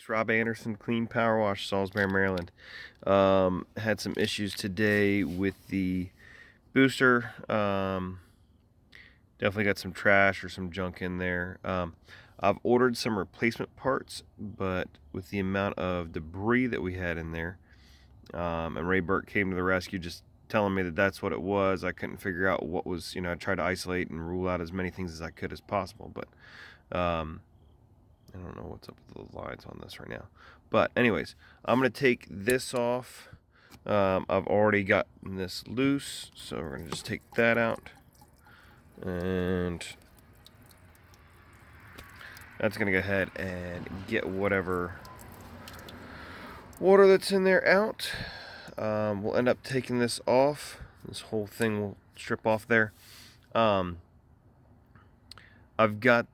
folks, Rob Anderson, Clean Power Wash, Salisbury, Maryland. Had some issues today with the booster. Definitely got some trash or some junk in there. I've ordered some replacement parts, but with the amount of debris that we had in there, and Ray Burke came to the rescue just telling me that that's what it was. I couldn't figure out what was, I tried to isolate and rule out as many things as I could as possible, but I don't know what's up with the lines on this right now. But anyways, I'm going to take this off. I've already gotten this loose, so we're going to just take that out. And that's going to go ahead and get whatever water that's in there out. We'll end up taking this off. This whole thing will strip off there. I've got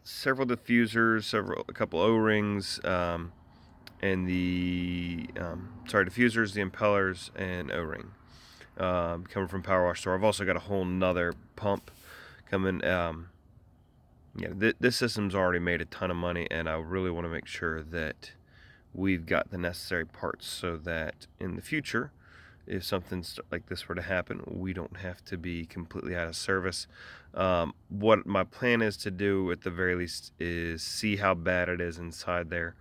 several diffusers, a couple O-rings, and the diffusers, the impellers, and O-ring coming from Power Wash Store. I've also got a whole nother pump coming. This system's already made a ton of money, and I really want to make sure that we've got the necessary parts so that in the future, if something like this were to happen, we don't have to be completely out of service. What my plan is to do at the very least is see how bad it is inside there.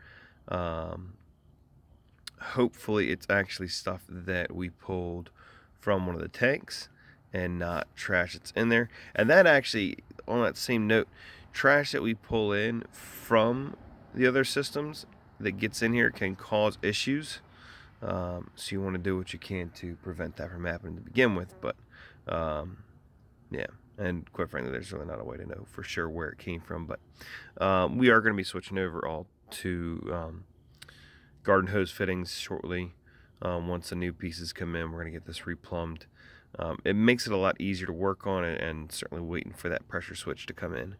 Hopefully it's actually stuff that we pulled from one of the tanks and not trash that's in there. And that actually, on that same note, trash that we pull in from the other systems that gets in here can cause issues. So you want to do what you can to prevent that from happening to begin with. But yeah, and quite frankly, there's really not a way to know for sure where it came from. But we are going to be switching over all to garden hose fittings shortly. Once the new pieces come in, we're going to get this replumbed. It makes it a lot easier to work on it, and certainly waiting for that pressure switch to come in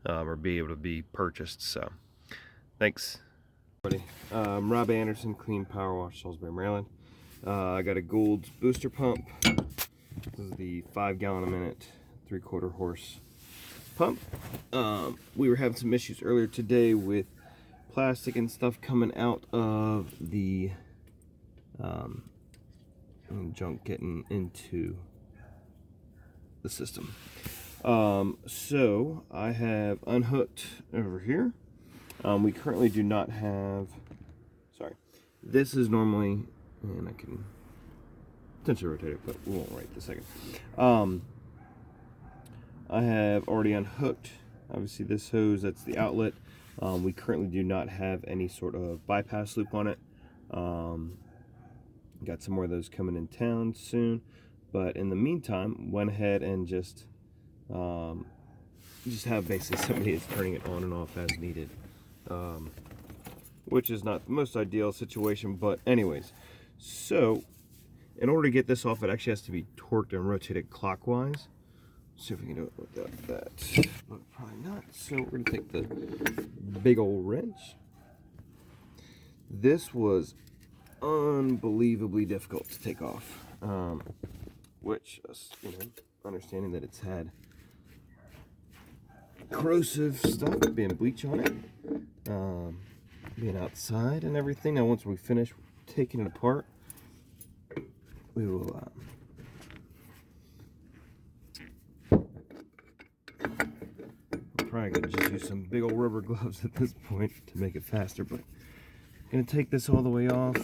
or be able to be purchased. So thanks. Rob Anderson, Clean Power Wash, Salisbury, Maryland. I got a Goulds Booster Pump. This is the 5 gallon a minute, 3/4 horse pump. We were having some issues earlier today with plastic and stuff coming out of the junk getting into the system. So I have unhooked over here. We currently do not have, this is normally, and I can potentially rotate it, but we won't right this second. I have already unhooked, obviously this hose, that's the outlet. We currently do not have any sort of bypass loop on it. Got some more of those coming in town soon, but in the meantime, went ahead and just have basically somebody that's turning it on and off as needed. Which is not the most ideal situation, but anyways, so in order to get this off, it actually has to be torqued and rotated clockwise. Let's see if we can do it without that. But probably not. So we're gonna take the big old wrench. This was unbelievably difficult to take off, which, understanding that it's had corrosive stuff, being bleach on it, being outside and everything. Now once we finish taking it apart, we will probably gonna just use some big old rubber gloves at this point to make it faster, but I'm gonna take this all the way off,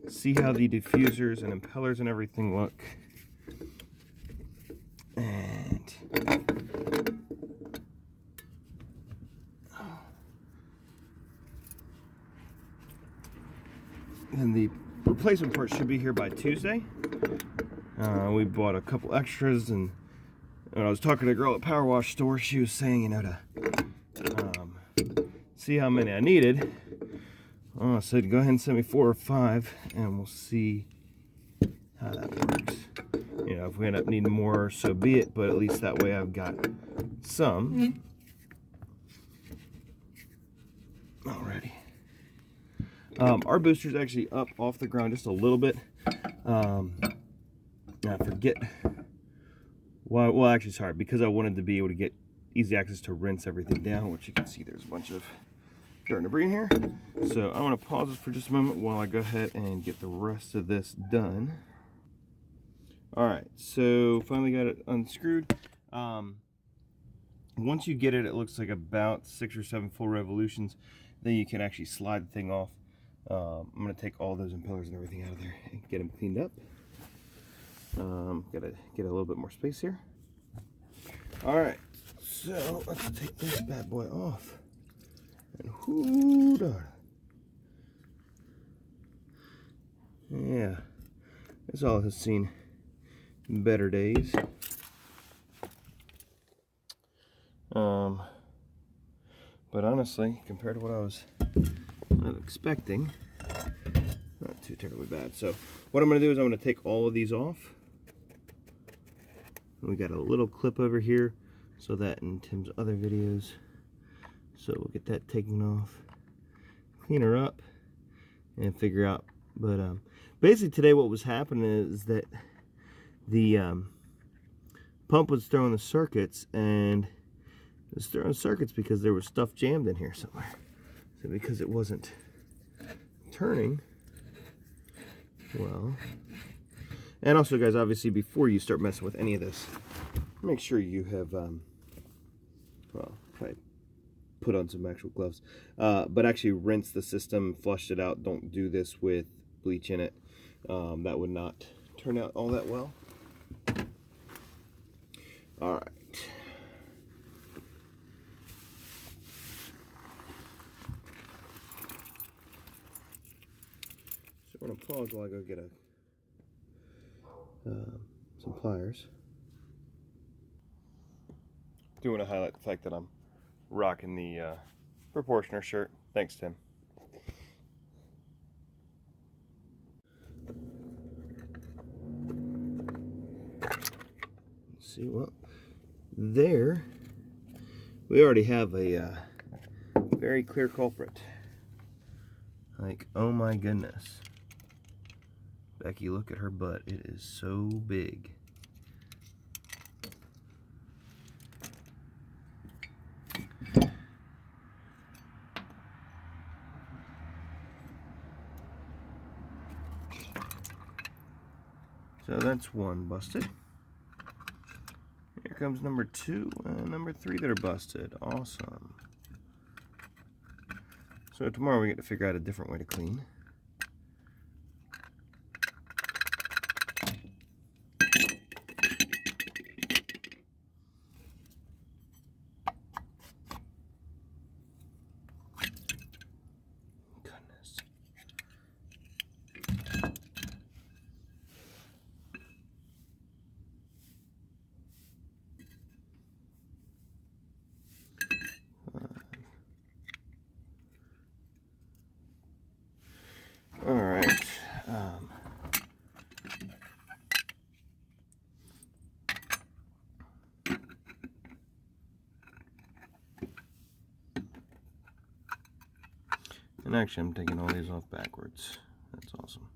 see how the diffusers and impellers and everything look, and the replacement part should be here by Tuesday. We bought a couple extras, and when I was talking to a girl at Power Wash Store, she was saying, to see how many I needed. I said, go ahead and send me 4 or 5, and we'll see how that works. If we end up needing more, so be it, but at least that way I've got some. Alrighty. Our booster's actually up off the ground just a little bit. I forget. Well, actually, sorry, because I wanted to be able to get easy access to rinse everything down, which you can see there's a bunch of starting to breathe here. So I'm going to pause this for just a moment while I go ahead and get the rest of this done. Alright, so finally got it unscrewed. Once you get it, it looks like about 6 or 7 full revolutions. Then you can actually slide the thing off. I'm going to take all those impellers and everything out of there and get them cleaned up. Gotta get a little bit more space here. Alright, so let's take this bad boy off. And hold on. Yeah, this all has seen better days. But honestly, compared to what I was expecting, not too terribly bad. So what I'm going to do is I'm going to take all of these off. We got a little clip over here, so that in Tim's other videos. So we'll get that taken off, clean her up, and figure out. But basically today what was happening is that the pump was throwing the circuits, and it was throwing circuits because there was stuff jammed in here somewhere. So because it wasn't turning well. And also, guys, obviously before you start messing with any of this, make sure you have well, probably put on some actual gloves, but actually rinse the system, flush it out. Don't do this with bleach in it. That would not turn out all that well. All right. So we're gonna pause while I go get some pliers. Do want to highlight the fact that I'm rocking the proportioner shirt. Thanks, Tim. Let's see, well, there we already have a very clear culprit. Like, oh my goodness. Becky, look at her butt. It is so big. So that's one busted. Here comes number 2 and number 3 that are busted. Awesome. So tomorrow we get to figure out a different way to clean. Goodness. All right. And actually, I'm taking all these off backwards. That's awesome.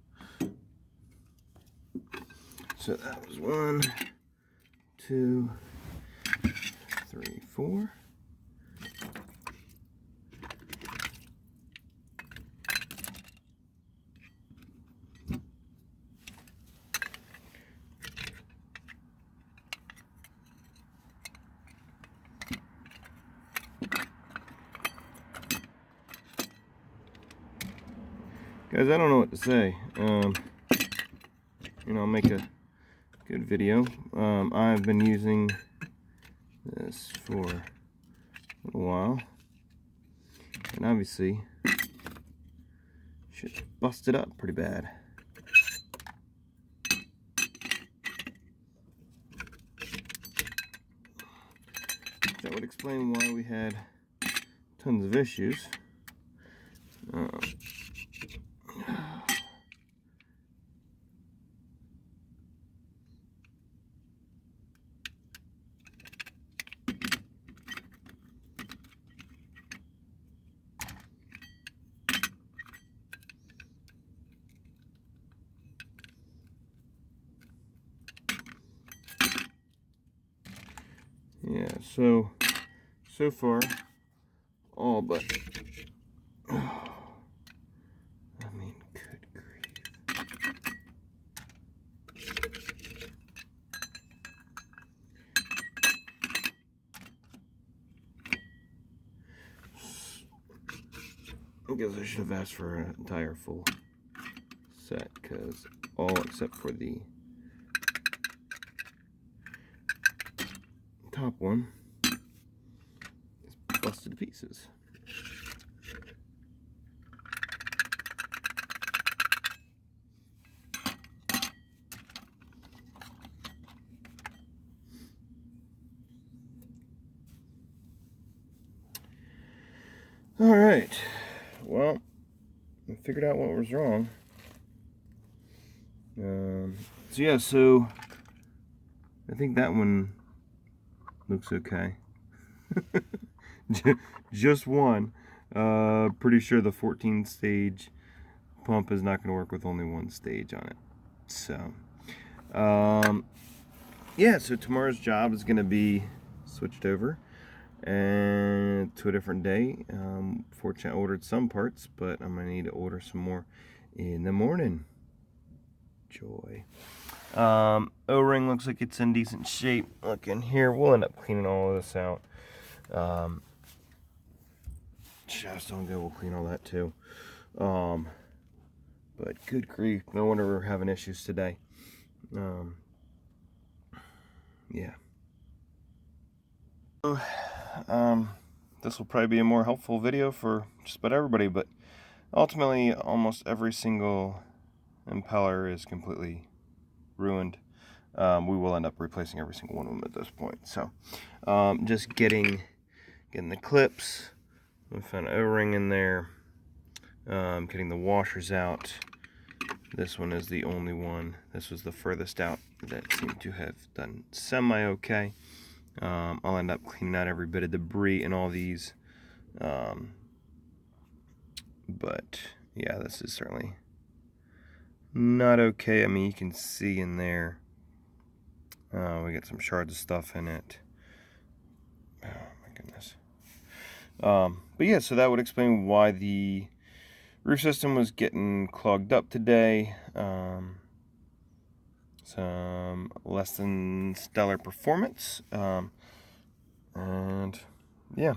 So that was 1, 2, 3, 4. Guys, I don't know what to say. You know, I'll make a good video. I've been using this for a little while, and obviously shit's busted up pretty bad. That would explain why we had tons of issues. Yeah, so far, all but I mean, good grief. I guess I should have asked for an entire full set, because all except for the top one is busted to pieces. Alright, well, I figured out what was wrong. So I think that one looks okay. Just one. Pretty sure the 14 stage pump is not going to work with only one stage on it. So, yeah, so tomorrow's job is going to be switched over and to a different day. Fortunately, I ordered some parts, but I'm going to need to order some more in the morning. Joy. O-ring looks like it's in decent shape. Look in here, we'll end up cleaning all of this out. Shaft on go, we'll clean all that too. But good grief, no wonder we're having issues today. Yeah. So, this will probably be a more helpful video for just about everybody, but ultimately almost every single impeller is completely ruined. We will end up replacing every single one of them at this point. So, just getting the clips. We found an O-ring in there. Getting the washers out. This one is the only one. This was the furthest out that seemed to have done semi-okay. I'll end up cleaning out every bit of debris in all these. But, yeah, this is certainly not okay. I mean, you can see in there. We got some shards of stuff in it. Oh, my goodness. But, yeah, so that would explain why the roof system was getting clogged up today. Some less than stellar performance. And yeah,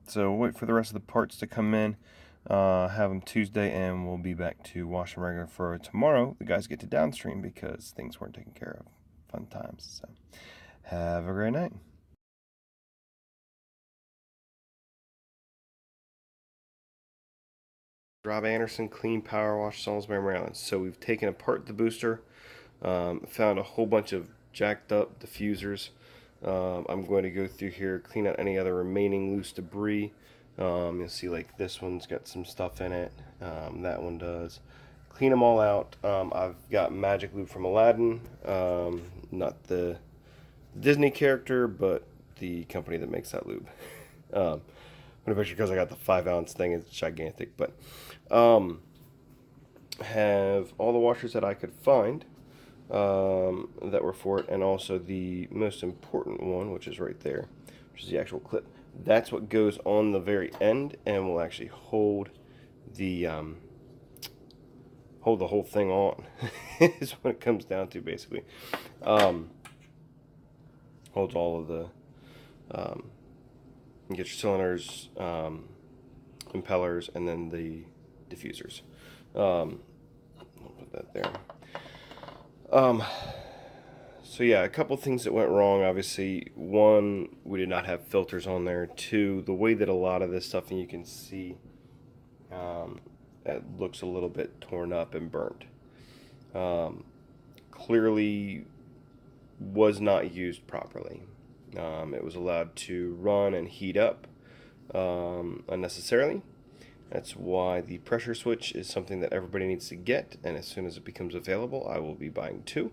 so wait for the rest of the parts to come in. Have them Tuesday, and we'll be back to wash and regular for tomorrow. The guys get to downstream because things weren't taken care of. Fun times. So have a great night. Rob Anderson, Clean Power Wash, Salisbury, Maryland. So we've taken apart the booster, found a whole bunch of jacked up diffusers. I'm going to go through here, clean out any other remaining loose debris. You'll see like this one's got some stuff in it. That one does. Clean them all out. I've got Magic Lube from Aladdin. Not the Disney character, but the company that makes that lube. Because I got the 5-ounce thing, it's gigantic. But have all the washers that I could find that were for it, and also the most important one, which is right there, which is the actual clip. That's what goes on the very end and will actually hold the whole thing on. Is what it comes down to, basically. Holds all of the you get your cylinders, impellers, and then the diffusers. I'll put that there. So yeah, a couple things that went wrong. Obviously, one, we did not have filters on there. Two, the way that a lot of this stuff, and you can see, it looks a little bit torn up and burnt. Clearly was not used properly. It was allowed to run and heat up unnecessarily. That's why the pressure switch is something that everybody needs to get, and as soon as it becomes available, I will be buying 2.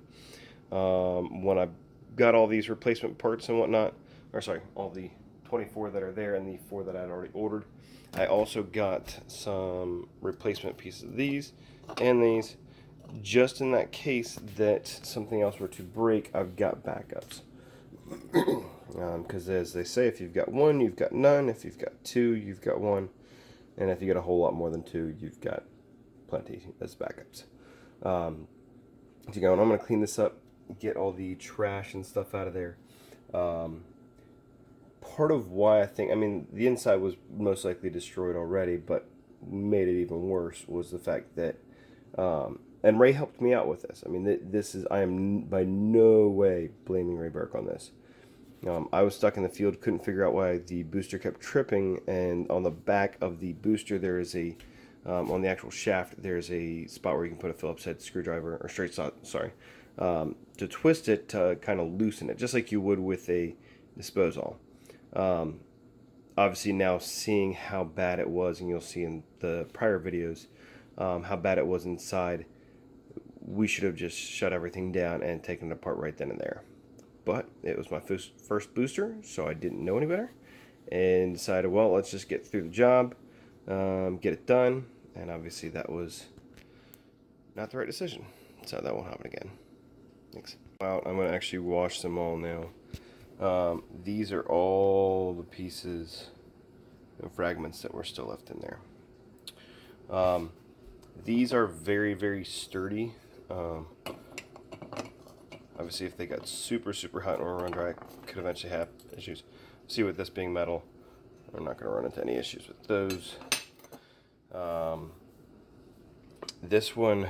When I got all these replacement parts and whatnot, or sorry, all the 24 that are there and the 4 that I had already ordered, I also got some replacement pieces of these and these, just in that case that something else were to break. I've got backups. Because as they say, if you've got 1, you've got none. If you've got 2, you've got 1. And if you get a whole lot more than 2, you've got plenty as backups. So I'm going to clean this up, get all the trash and stuff out of there. Part of why I mean, the inside was most likely destroyed already, but made it even worse was the fact that, and Ray helped me out with this. I mean, I am by no way blaming Ray Burke on this. I was stuck in the field, couldn't figure out why the booster kept tripping, and on the back of the booster there is a, on the actual shaft, there's a spot where you can put a Phillips head screwdriver, or straight saw, sorry, to twist it to kind of loosen it, just like you would with a disposal. Obviously now seeing how bad it was, and you'll see in the prior videos how bad it was inside, we should have just shut everything down and taken it apart right then and there. But it was my first booster, so I didn't know any better, and decided, well, let's just get through the job, get it done, and obviously that was not the right decision, so that won't happen again. Thanks. Well, I'm going to actually wash them all now. These are all the pieces and fragments that were still left in there. These are very, very sturdy. Obviously, if they got super hot and were run dry, could eventually have issues. See, with this being metal, we're not going to run into any issues with those. This one,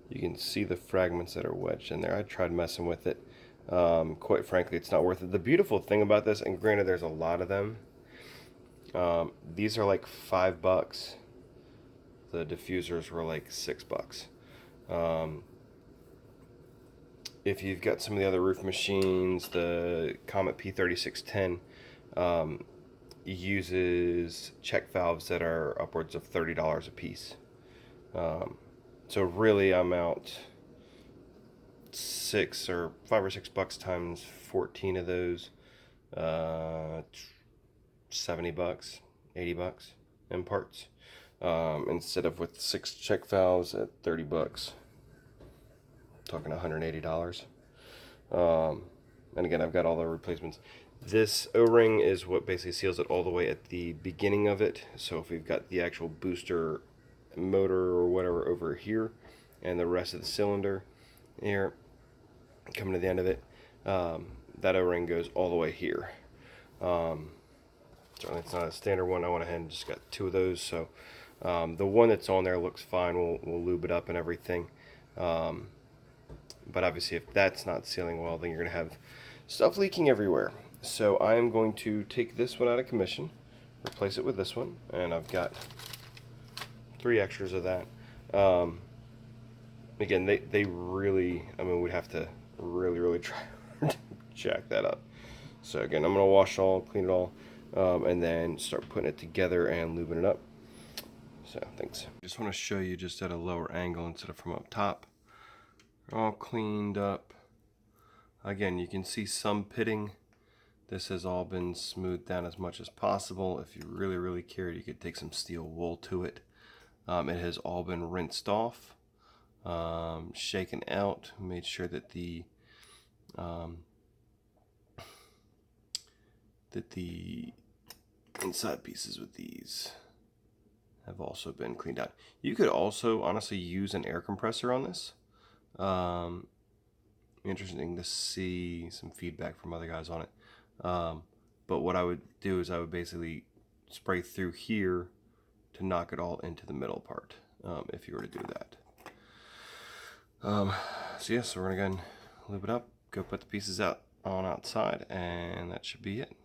you can see the fragments that are wedged in there. I tried messing with it. Quite frankly, it's not worth it. The beautiful thing about this, and granted there's a lot of them, these are like $5. The diffusers were like $6. If you've got some of the other roof machines, the Comet P3610 uses check valves that are upwards of $30 a piece. So really, I'm out $5 or $6 times 14 of those, $70, $80 in parts, instead of with 6 check valves at $30. Talking $180. And again, I've got all the replacements. This O-ring is what basically seals it all the way at the beginning of it. So if we've got the actual booster motor or whatever over here, and the rest of the cylinder here coming to the end of it, that O-ring goes all the way here. Certainly it's not a standard one. I went ahead and just got 2 of those. So the one that's on there looks fine. We'll lube it up and everything. But obviously, if that's not sealing well, then you're going to have stuff leaking everywhere. So I am going to take this one out of commission, replace it with this one, and I've got 3 extras of that. Again, they really, I mean, we'd have to really try to jack that up. So again, I'm going to wash it all, clean it all, and then start putting it together and lubing it up. So thanks. Just want to show you just at a lower angle instead of from up top. All cleaned up. Again, you can see some pitting. This has all been smoothed down as much as possible. If you really cared, you could take some steel wool to it. It has all been rinsed off, shaken out, made sure that the inside pieces with these have also been cleaned out. You could also honestly use an air compressor on this. Interesting to see some feedback from other guys on it. But what I would do is I would basically spray through here to knock it all into the middle part, if you were to do that. So yeah, so we're gonna go and lube it up, go put the pieces out on outside, and that should be it.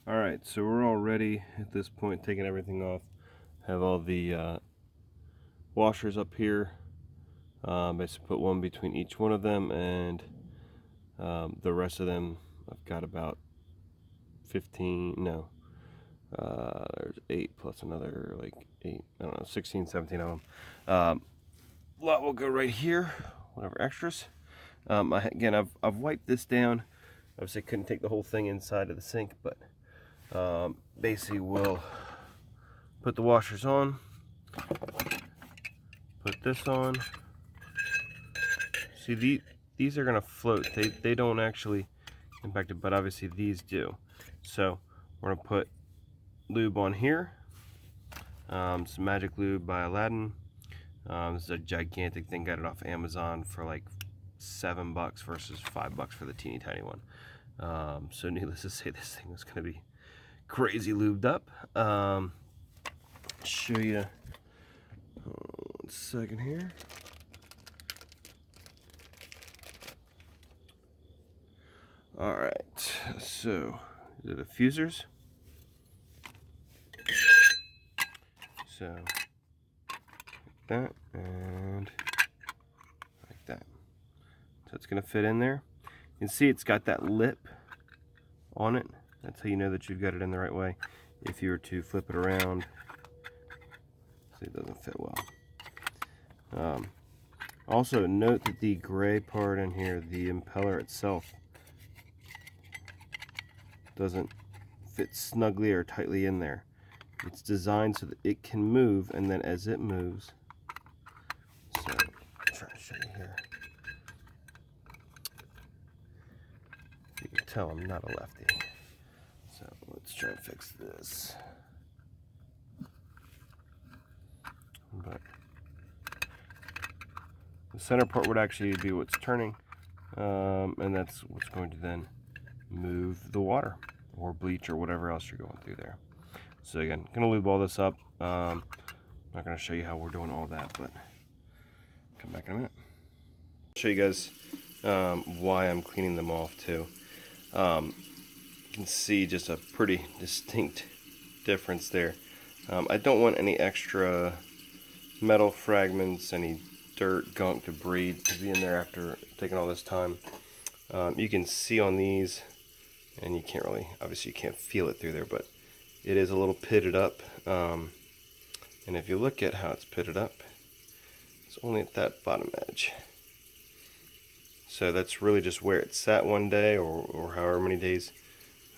Alright, so we're all ready at this point, taking everything off. Have all the washers up here. Basically put one between each one of them, and the rest of them, I've got about 15, no, there's 8 plus another like 8, I don't know, 16, 17 of them. A lot will go right here, whatever extras. Again, I've wiped this down. Obviously couldn't take the whole thing inside of the sink, but basically we'll put the washers on, put this on. See, these are gonna float. They don't actually impact it, but obviously these do. So we're gonna put lube on here, Some Magic Lube by Aladdin. This is a gigantic thing. Got it off Amazon for like $7 versus $5 for the teeny tiny one. So needless to say, this thing was going to be crazy lubed up. Show you 1 second here. All right, so the diffusers. So like that and like that. So it's going to fit in there. You can see it's got that lip on it. That's how you know that you've got it in the right way. If you were to flip it around, see, it doesn't fit well. Also note that the gray part in here, the impeller itself, doesn't fit snugly or tightly in there. It's designed so that it can move, and then as it moves, so I'll try to show you here. You can tell I'm not a lefty. So let's try and fix this. But the center part would actually be what's turning, and that's what's going to then move the water or bleach or whatever else you're going through there. So again, gonna lube all this up. I'm not gonna show you how we're doing all that, but come back in a minute. I'll show you guys why I'm cleaning them off too. You can see just a pretty distinct difference there. I don't want any extra metal fragments, any dirt, gunk, debris to be in there after taking all this time. You can see on these, and you can't really, obviously you can't feel it through there, but it is a little pitted up. And if you look at how it's pitted up, it's only at that bottom edge. So that's really just where it sat one day or however many days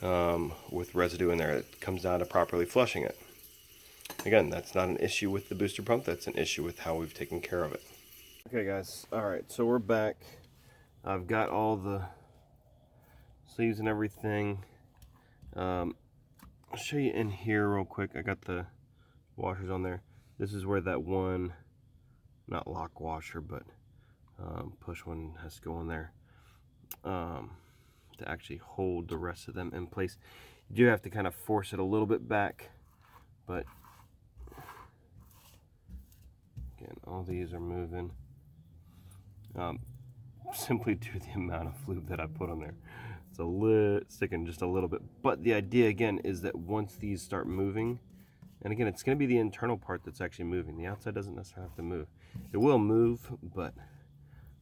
with residue in there. It comes down to properly flushing it. Again, that's not an issue with the booster pump, that's an issue with how we've taken care of it. Okay guys, alright, so we're back. I've got all the sleeves and everything. I'll show you in here real quick. I got the washers on there. This is where that one, not lock washer, but push one has to go in there to actually hold the rest of them in place. You do have to kind of force it a little bit back, but again, all these are moving simply due to the amount of lube that I put on there. It's sticking just a little bit, but the idea again is that once these start moving, and again, it's going to be the internal part that's actually moving. The outside doesn't necessarily have to move. It will move, but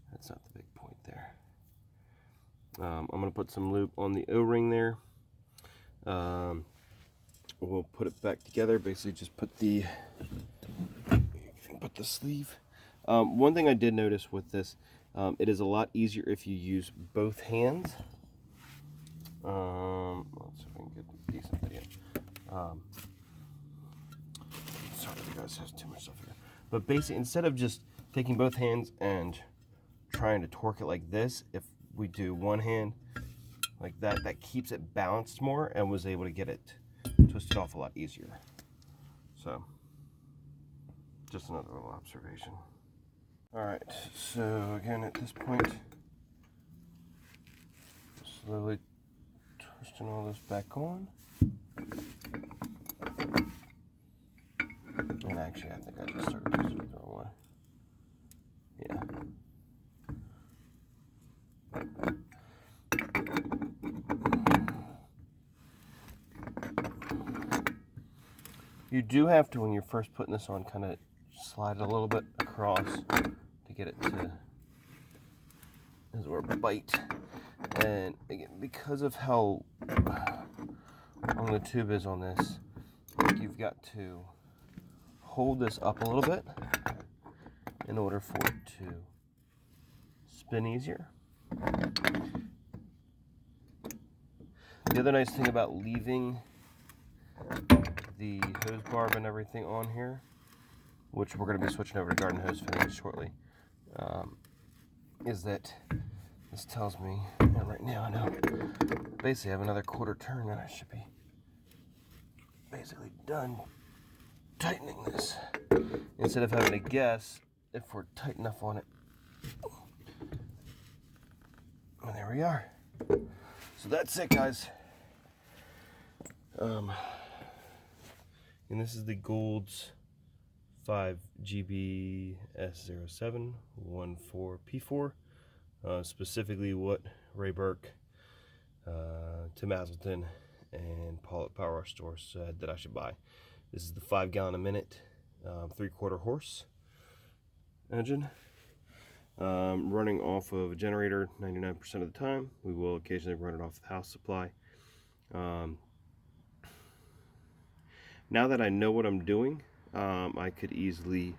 that's not the big point there. I'm going to put some lube on the O-ring there. We'll put it back together. Basically, just put the sleeve. One thing I did notice with this, it is a lot easier if you use both hands. Let's see if I can get a decent video. Sorry if you guys have too much stuff here. But basically, instead of just taking both hands and trying to torque it like this, if we do one hand like that, that keeps it balanced more and was able to get it twisted off a lot easier. So, just another little observation. Alright, so again at this point, slowly twisting all this back on. And actually, I think I just started twisting it the wrong way. Yeah. You do have to, when you're first putting this on, kind of slide it a little bit across to get it to absorb the bite. And again, because of how long the tube is on this, you've got to hold this up a little bit in order for it to spin easier. The other nice thing about leaving the hose barb and everything on here, which we're going to be switching over to garden hose finish shortly, is that this tells me, and right now I know, basically I have another quarter turn and I should be basically done tightening this instead of having to guess if we're tight enough on it. And there we are. So that's it, guys. And this is the Goulds 5GBS0714P4. Specifically what Ray Burke, Tim Hazelton, and Paul at Power Wash Store said that I should buy. This is the 5 gallon a minute, 3/4 horse engine. Running off of a generator 99% of the time. We will occasionally run it off the house supply. Now that I know what I'm doing, I could easily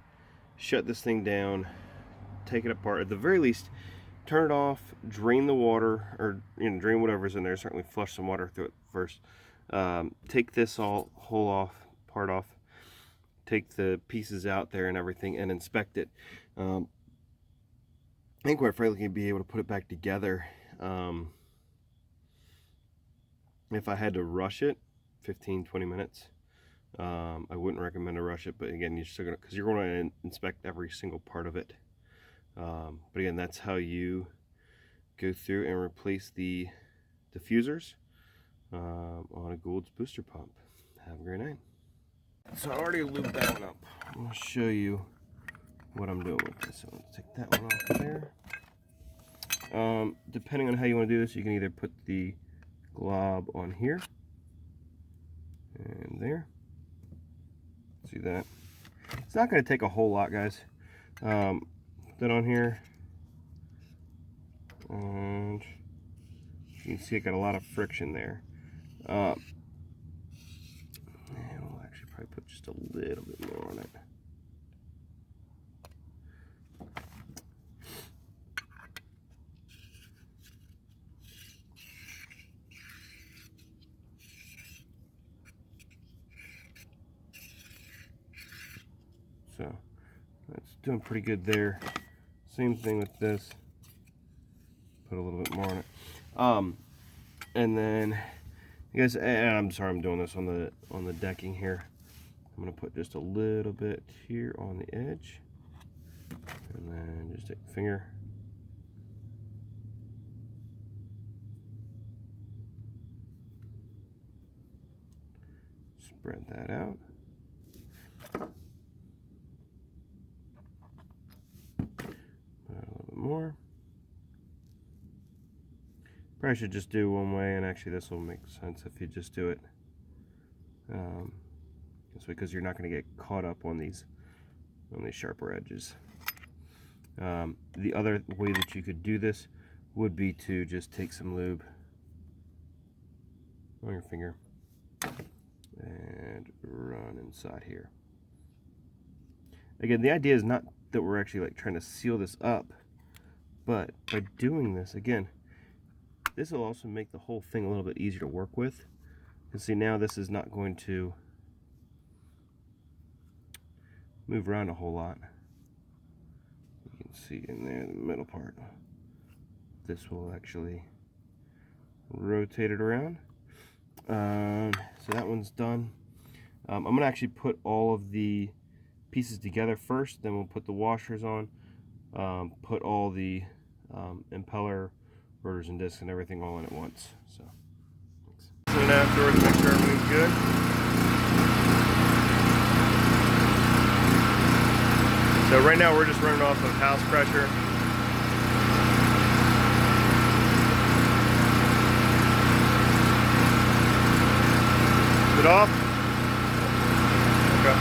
shut this thing down, take it apart, at the very least turn it off, drain the water, or drain whatever's in there, certainly flush some water through it first. Take this part off, take the pieces out there and everything, and inspect it. I think quite frankly be able to put it back together. If I had to rush it, 15-20 minutes. I wouldn't recommend to rush it, but again, you're still gonna, because you're going to inspect every single part of it. But again, that's how you go through and replace the diffusers on a Goulds Booster Pump. Have a great night. So I already lubed that one up. I'm going to show you what I'm doing with this. So let's take that one off there. Depending on how you want to do this, you can either put the glob on here and there. See that? It's not going to take a whole lot, guys. Put that on here, and you can see it got a lot of friction there. And we'll actually probably put just a little bit more on it. So that's doing pretty good there. Same thing with this. Put a little bit more on it. And then you guys, and I'm sorry I'm doing this on the decking here. I'm gonna put just a little bit here on the edge, and then just take a finger. Spread that out. More. Probably should just do one way, and actually this will make sense if you just do it this way, because you're not going to get caught up on these sharper edges. The other way that you could do this would be to just take some lube on your finger and run inside here. Again, the idea is not that we're actually like trying to seal this up, but by doing this, again, this will also make the whole thing a little bit easier to work with. You see, now this is not going to move around a whole lot. You can see in there, the middle part. This will actually rotate it around. So that one's done. I'm going to actually put all of the pieces together first, then we'll put the washers on. Put all the impeller, rotors and discs and everything all in at once. So, thanks. And afterwards, make sure everything's good. So right now we're just running off of house pressure. Is it off? Okay.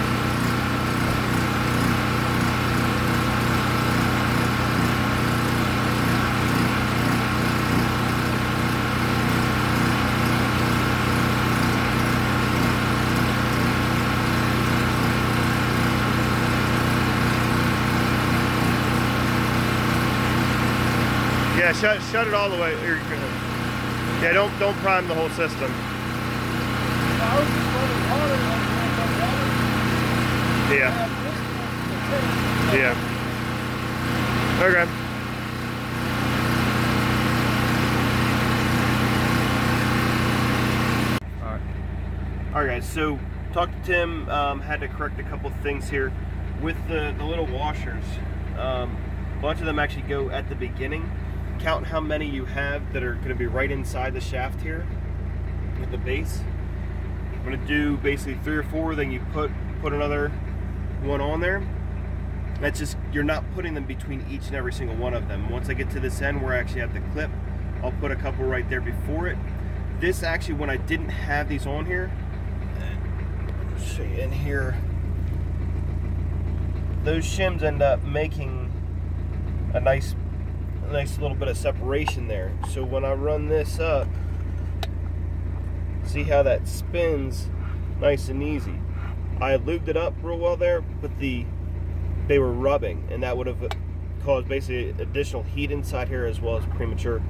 Yeah, shut it all the way. Yeah, don't prime the whole system. Yeah. Yeah. Okay. All right, guys. So talked to Tim, had to correct a couple things here with the little washers. A bunch of them actually go at the beginning. Count how many you have that are going to be right inside the shaft here at the base. I'm going to do basically 3 or 4, then you put another one on there. That's just, you're not putting them between each and every single one of them. Once I get to this end where I actually have the clip, I'll put a couple right there before it. This actually, when I didn't have these on here, I'll show you in here, those shims end up making a nice little bit of separation there. So when I run this up, see how that spins nice and easy. I lubed it up real well there, but they were rubbing, and that would have caused basically additional heat inside here as well as premature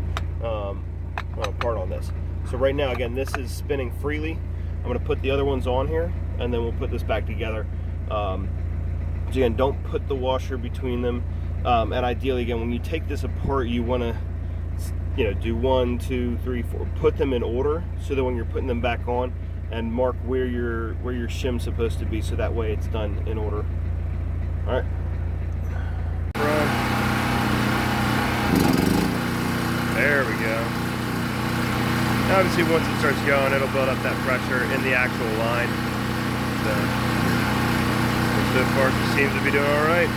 part on this. So right now, again, this is spinning freely. I'm going to put the other ones on here, and then we'll put this back together. So again, don't put the washer between them. And ideally, again, when you take this apart, you want to, do 1, 2, 3, 4. Put them in order so that when you're putting them back on, and mark where your shim's supposed to be, so that way it's done in order. All right. There we go. Obviously, once it starts going, it'll build up that pressure in the actual line. So far, it seems to be doing all right.